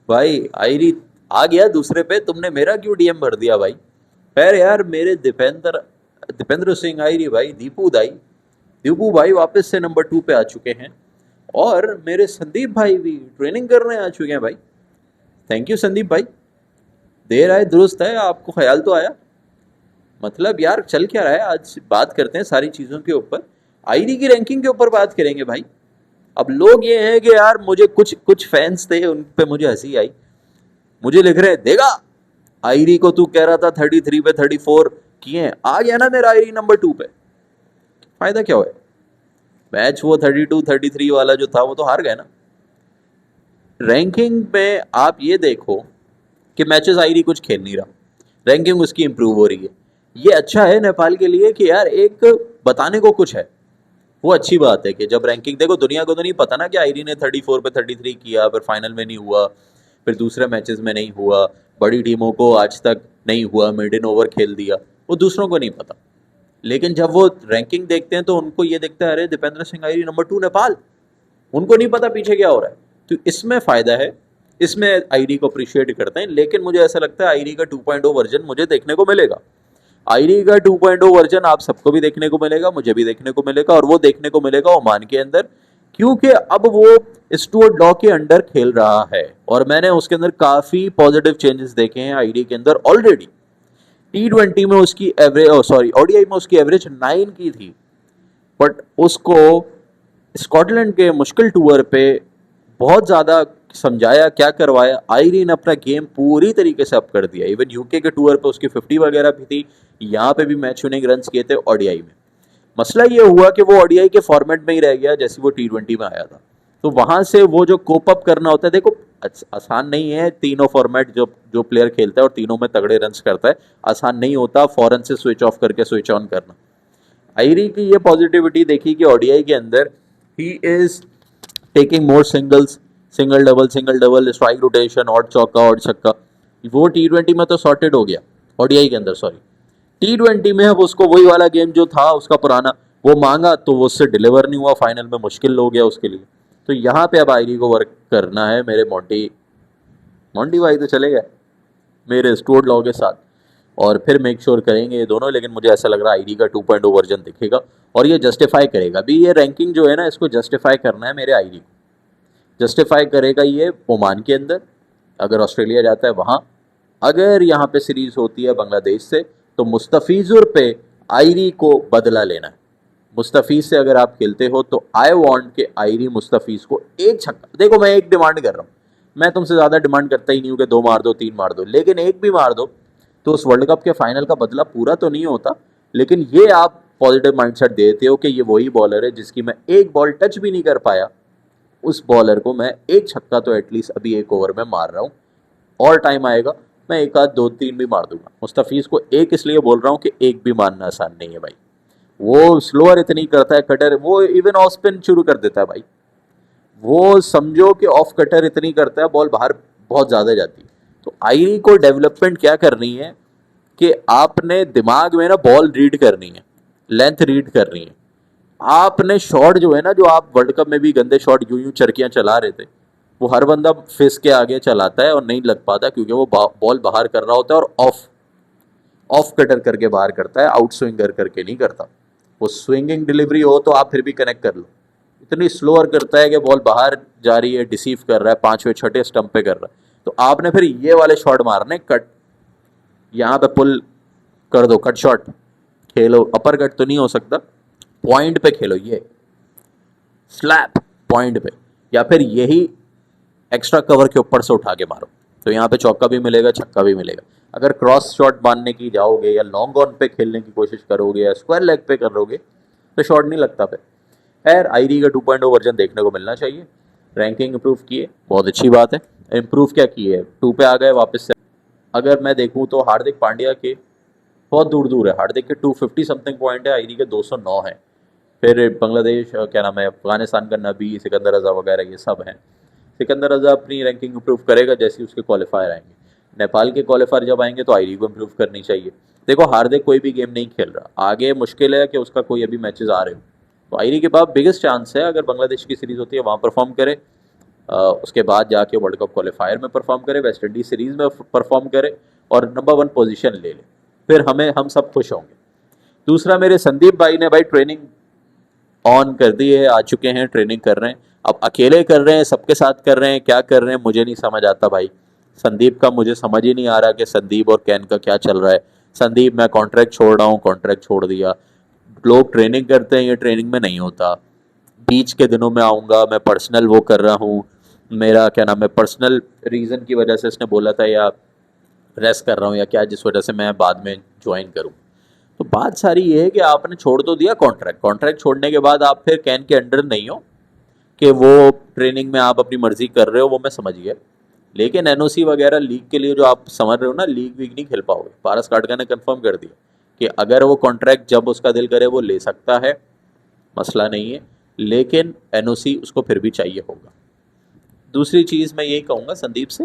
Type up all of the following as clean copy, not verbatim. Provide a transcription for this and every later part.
भाई आयरी आ गया दूसरे पे, तुमने मेरा क्यों डीएम भर दिया भाई? खैर यार, मेरे दीपेंद्र दीपेंद्र सिंह आयरी भाई, दीपू भाई वापस से नंबर 2 पे आ चुके हैं। और मेरे संदीप भाई भी ट्रेनिंग करने आ चुके हैं भाई। थैंक यू संदीप भाई, देर आए दुरुस्त है, आपको ख्याल तो आया। मतलब यार चल क्या रहा है, आज बात करते हैं सारी चीज़ों के ऊपर। आईडी की रैंकिंग के ऊपर बात करेंगे भाई। अब लोग ये हैं कि यार, मुझे कुछ कुछ फैंस थे, उन पे मुझे हंसी आई। मुझे लिख रहे हैं, देगा आईडी को तू कह रहा था 33 पे 34 किए, आ गया ना मेरा आईडी नंबर 2 पे, फायदा क्या हुआ? मैच वो 32-33 वाला जो था वो तो हार गए ना। रैंकिंग में आप ये देखो कि मैचेस आईडी कुछ खेल नहीं रहा, रैंकिंग उसकी इंप्रूव हो रही है। ये अच्छा है नेपाल के लिए कि यार एक बताने को कुछ है। वो अच्छी बात है कि जब रैंकिंग देखो, दुनिया को तो नहीं पता ना कि आईडी ने 34 पे 33 किया, फिर फाइनल में नहीं हुआ, फिर दूसरे मैचेस में नहीं हुआ, बड़ी टीमों को आज तक नहीं हुआ, मिड ओवर खेल दिया, वो दूसरों को नहीं पता। लेकिन जब वो रैंकिंग देखते हैं तो उनको ये दिखता है, अरे दीपेंद्र सिंह आईडी नंबर 2 नेपाल, उनको नहीं पता पीछे क्या हो रहा है। तो इसमें फ़ायदा है, इसमें आईडी को अप्रिशिएट करते हैं। लेकिन मुझे ऐसा लगता है आईडी का 2.0 वर्जन मुझे देखने को मिलेगा। आईडी का 2.0 वर्जन आप सबको भी देखने को मिलेगा, मुझे भी देखने को मिलेगा, और वो देखने को मिलेगा ओमान के अंदर, क्योंकि अब वो स्टुअर्ट लॉ के अंडर खेल रहा है। और मैंने उसके अंदर काफ़ी पॉजिटिव चेंजेस देखे हैं आईडी के अंदर ऑलरेडी। T20 में उसकी एवरेज, सॉरी ओडीआई में उसकी एवरेज 9 की थी, बट उसको स्कॉटलैंड के मुश्किल टूर पे बहुत ज़्यादा समझाया, क्या करवाया, आयरी ने अपना गेम पूरी तरीके से अप कर दिया। इवन यूके के टूर पे उसकी 50 वगैरह भी थी, यहाँ पे भी मैच विनिंग रन किए थे ओडीआई में। मसला ये हुआ कि वो ओडीआई के फॉर्मेट में ही रह गया जैसे वो T20 में आया था। तो वहां से वो जो कोप अप करना होता है, देखो आसान नहीं है, तीनों फॉर्मेट जो जो प्लेयर खेलता है और तीनों में तगड़े रन करता है, आसान नहीं होता फौरन से स्विच ऑफ करके स्विच ऑन करना। आयरी की ये पॉजिटिविटी देखी कि ओडीआई के अंदर he is taking more singles, single double, strike rotation, odd चौका, ऑड छक्का। वो T20 में तो सॉर्टेड हो गया, ओडीआई के अंदर सॉरी। T20 में अब उसको वही वाला गेम जो था उसका पुराना, वो मांगा तो वो उससे डिलीवर नहीं हुआ, फाइनल में मुश्किल हो गया उसके लिए। तो यहाँ पे अब आयरी को वर्क करना है। मेरे मोंटी मोंटी भाई तो चले गए मेरे स्टुअर्ट लॉ के साथ, और फिर मेक श्योर करेंगे ये दोनों। लेकिन मुझे ऐसा लग रहा है आईडी का 2.0 वर्जन दिखेगा और ये जस्टिफाई करेगा भी। ये रैंकिंग जो है ना, इसको जस्टिफाई करना है मेरे आईडी को, जस्टिफाई करेगा ये ओमान के अंदर, अगर ऑस्ट्रेलिया जाता है वहाँ, अगर यहाँ पे सीरीज होती है बांग्लादेश से, तो मुस्तफिजुर पे आयरी को बदला लेना है। मुस्तफिज से अगर आप खेलते हो तो आई वांट के आयरी मुस्तफिज को एक छक्का, देखो मैं एक डिमांड कर रहा हूँ, मैं तुमसे ज़्यादा डिमांड करता ही नहीं हूँ कि 2 मार दो 3 मार दो, लेकिन एक भी मार दो तो उस वर्ल्ड कप के फाइनल का बदला पूरा तो नहीं होता। लेकिन ये आप पॉजिटिव माइंडसेट देते हो कि ये वही बॉलर है जिसकी मैं एक बॉल टच भी नहीं कर पाया, उस बॉलर को मैं एक छक्का तो एटलीस्ट अभी एक ओवर में मार रहा हूँ, और टाइम आएगा मैं एक आध 2-3 भी मार दूंगा। मुस्तफिज को एक इसलिए बोल रहा हूँ कि एक भी मारना आसान नहीं है भाई। वो स्लोअर इतनी करता है कटर, वो इवन ऑफ स्पिन शुरू कर देता है भाई। वो समझो कि ऑफ कटर इतनी करता है, बॉल बाहर बहुत ज़्यादा जाती है। तो आयरी को डेवलपमेंट क्या करनी है कि आपने दिमाग में ना बॉल रीड करनी है, लेंथ रीड करनी है। आपने शॉट जो है ना, जो आप वर्ल्ड कप में भी गंदे शॉट यूं यूं चरकियां चला रहे थे, वो हर बंदा फिस के आगे चलाता है और नहीं लग पाता, क्योंकि वो बॉल बाहर कर रहा होता है और ऑफ ऑफ कटर करके बाहर करता है, आउट स्विंगर करके नहीं करता। वो स्विंगिंग डिलीवरी हो तो आप फिर भी कनेक्ट कर लो, इतनी स्लोअर करता है कि बॉल बाहर जा रही है, डिसीव कर रहा है, 5वें 6ठे स्टंप पे कर रहा है। तो आपने फिर ये वाले शॉट मारने, कट यहाँ पे पुल कर दो, कट शॉट खेलो, अपर कट तो नहीं हो सकता, पॉइंट पे खेलो, ये स्लैप पॉइंट पे, या फिर यही एक्स्ट्रा कवर के ऊपर से उठा के मारो, तो यहाँ पे चौका भी मिलेगा, छक्का भी मिलेगा। अगर क्रॉस शॉट मारने की जाओगे या लॉन्ग ऑन पे खेलने की कोशिश करोगे या स्क्वायर लेग पे करोगे तो शॉट नहीं लगता पे। खैर आईडी का 2.0 वर्जन देखने को मिलना चाहिए। रैंकिंग इंप्रूव किए, बहुत अच्छी बात है। इंप्रूव क्या किए है, 2 पे आ गए वापस से। अगर मैं देखूँ तो हार्दिक पांड्या के बहुत दूर दूर है, हार्दिक के 250 समथिंग पॉइंट है, आईडी के 209 है। फिर बांग्लादेश, क्या नाम है, अफगानिस्तान का नबी, सिकंदर रजा वगैरह ये सब हैं। सिकंदर रजा अपनी रैंकिंग इंप्रूव करेगा जैसे उसके क्वालिफायर आएंगे। नेपाल के क्वालिफायर जब आएंगे तो आईडी को इंप्रूव करनी चाहिए। देखो हार्दिक कोई भी गेम नहीं खेल रहा, आगे मुश्किल है कि उसका कोई अभी मैचेस आ रहे हो, तो आईडी के पास बिगेस्ट चांस है अगर बांग्लादेश की सीरीज होती है वहाँ परफॉर्म करे उसके बाद जाके वर्ल्ड कप क्वालिफायर में परफॉर्म करे, वेस्ट इंडीज सीरीज में परफॉर्म करे और नंबर 1 पोजीशन ले ले, फिर हम सब खुश होंगे। दूसरा, मेरे संदीप भाई ने भाई ट्रेनिंग ऑन कर दी है, आ चुके हैं, ट्रेनिंग कर रहे हैं। अब अकेले कर रहे हैं, सबके साथ कर रहे हैं, क्या कर रहे हैं मुझे नहीं समझ आता भाई। संदीप का मुझे समझ ही नहीं आ रहा कि संदीप और कैन का क्या चल रहा है। संदीप, मैं कॉन्ट्रैक्ट छोड़ रहा हूँ, कॉन्ट्रैक्ट छोड़ दिया। लोग ट्रेनिंग करते हैं, ये ट्रेनिंग में नहीं होता। बीच के दिनों में आऊँगा, मैं पर्सनल वो कर रहा हूँ, मेरा क्या नाम है, पर्सनल रीज़न की वजह से इसने बोला था, या रेस्ट कर रहा हूँ या क्या, जिस वजह से मैं बाद में ज्वाइन करूँ। तो बात सारी ये है कि आपने छोड़ तो दिया कॉन्ट्रैक्ट, कॉन्ट्रैक्ट छोड़ने के बाद आप फिर कैन के अंडर नहीं हो कि वो ट्रेनिंग में आप अपनी मर्जी कर रहे हो, वो मैं समझ गया। लेकिन एनओसी वगैरह लीग के लिए जो आप समझ रहे हो ना, लीग वीग नहीं खेल पाओगे। पारस काटका ने कंफर्म कर दिया कि अगर वो कॉन्ट्रैक्ट जब उसका दिल करे वो ले सकता है, मसला नहीं है, लेकिन एनओसी उसको फिर भी चाहिए होगा। दूसरी चीज़ मैं यही कहूँगा संदीप से,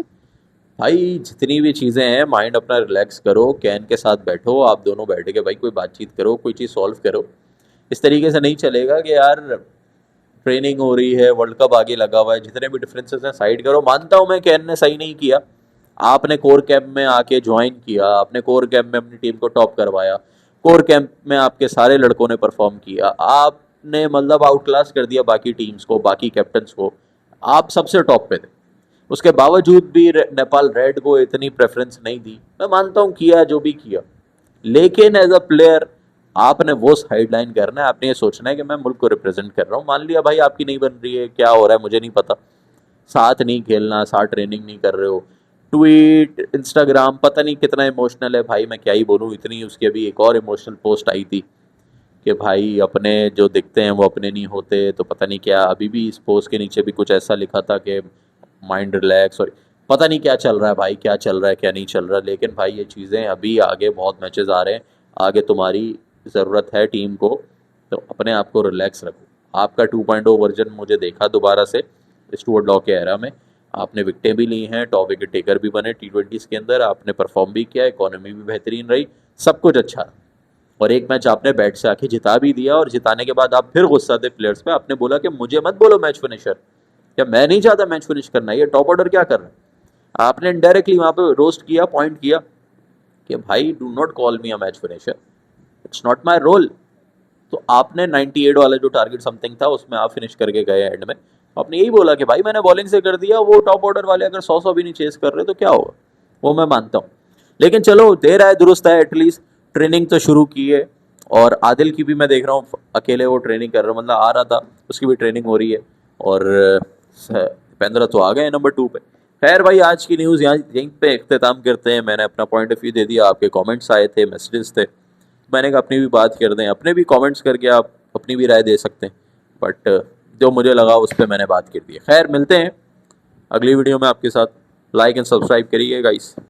भाई जितनी भी चीज़ें हैं माइंड अपना रिलैक्स करो, कैन के साथ बैठो, आप दोनों बैठ के भाई कोई बातचीत करो, कोई चीज़ सॉल्व करो। इस तरीके से नहीं चलेगा कि यार ट्रेनिंग हो रही है, वर्ल्ड कप आगे लगा हुआ है, जितने भी डिफरेंसेस हैं साइड करो। मानता हूँ मैं कैन ने सही नहीं किया, आपने कोर कैंप में आके ज्वाइन किया, आपने कोर कैंप में अपनी टीम को टॉप करवाया, कोर कैंप में आपके सारे लड़कों ने परफॉर्म किया, आपने मतलब आउट क्लास कर दिया बाकी टीम्स को, बाकी कैप्टन्स को, आप सबसे टॉप पे थे। उसके बावजूद भी नेपाल रेड को इतनी प्रेफरेंस नहीं दी। मैं मानता हूँ किया जो भी किया, लेकिन एज अ प्लेयर आपने वो साइडलाइन करना है, आपने ये सोचना है कि मैं मुल्क को रिप्रेजेंट कर रहा हूँ। मान लिया भाई आपकी नहीं बन रही है, क्या हो रहा है मुझे नहीं पता, साथ नहीं खेलना, साथ ट्रेनिंग नहीं कर रहे हो, ट्वीट इंस्टाग्राम पता नहीं कितना इमोशनल है भाई, मैं क्या ही बोलूँ। इतनी उसकी अभी एक और इमोशनल पोस्ट आई थी कि भाई अपने जो दिखते हैं वो अपने नहीं होते, तो पता नहीं क्या, अभी भी इस पोस्ट के नीचे भी कुछ ऐसा लिखा था कि माइंड रिलैक्स, और पता नहीं क्या चल रहा है भाई, क्या चल रहा है क्या नहीं चल रहा। लेकिन भाई ये चीज़ें अभी आगे बहुत मैचेस आ रहे हैं, आगे तुम्हारी ज़रूरत है टीम को, तो अपने आप को रिलैक्स रखो। आपका 2.0 वर्जन मुझे देखा दोबारा से स्टुअर्ट लॉ के एरा में, आपने विकटें भी ली हैं, टॉप विकेट टेकर भी बने T20s के अंदर, आपने परफॉर्म भी किया, इकोनॉमी भी बेहतरीन रही, सब कुछ अच्छा रहा। और एक मैच आपने बैट से आके जिता भी दिया, और जिताने के बाद आप फिर गुस्सा थे प्लेयर्स पे, आपने बोला कि मुझे मत बोलो मैच फिनिशर, क्या मैं नहीं चाहता मैच फिनिश करना, ये टॉप ऑर्डर क्या कर रहे हैं। आपने इनडायरेक्टली वहां पे रोस्ट किया, पॉइंट किया कि भाई do not call me a match finisher, it's not my role. तो आपने 98 वाला जो टारगेट समथिंग था उसमें आप फिनिश करके गए एंड में, आपने यही बोला कि भाई मैंने बॉलिंग से कर दिया, वो टॉप ऑर्डर वाले अगर 100 भी नहीं चेस कर रहे तो क्या होगा, वो मैं मानता हूँ। लेकिन चलो देर आए दुरुस्त है, एटलीस्ट ट्रेनिंग तो शुरू की है। और आदिल की भी मैं देख रहा हूँ अकेले वो ट्रेनिंग कर रहा है, मतलब आ रहा था, उसकी भी ट्रेनिंग हो रही है। और पेंद्रा तो आ गए नंबर 2 पे। खैर भाई आज की न्यूज़ यहाँ यहीं पे इख्तिताम करते हैं। मैंने अपना पॉइंट ऑफ व्यू दे दिया, आपके कमेंट्स आए थे, मैसेजेस थे, मैंने कहा अपनी भी बात कर दें, अपने भी कमेंट्स करके आप अपनी भी राय दे सकते हैं, बट जो मुझे लगा उस पर मैंने बात कर दी है। खैर मिलते हैं अगली वीडियो में आपके साथ, लाइक एंड सब्सक्राइब करिए गाइस।